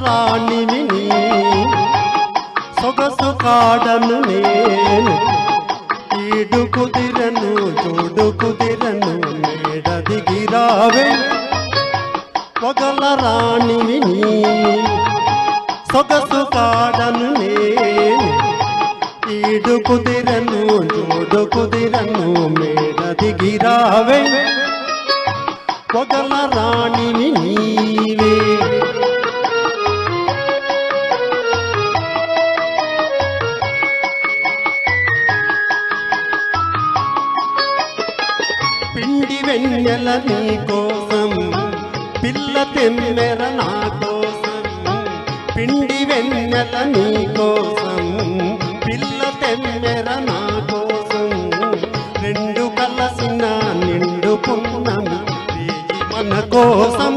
రాణిని సొగసు కాడను నేను ఈడు కుదిరను చూడు కుదిరను మేడ దిగిరావే పొగల రాణిని సొగసు కాడను నేను ఈడు కుదిరను చూడు కుదిరను మేడ దిగిరావే పొగల రాణిని నీవే పిండి వెన్నెల నీ కోసం పిల్ల తెమ్మెర నా కోసం పిండి వెన్నెల నీ కోసం పిల్ల తెమ్మెర నా కోసం రెండు కలసిన నిండు పున్నమి మన కోసం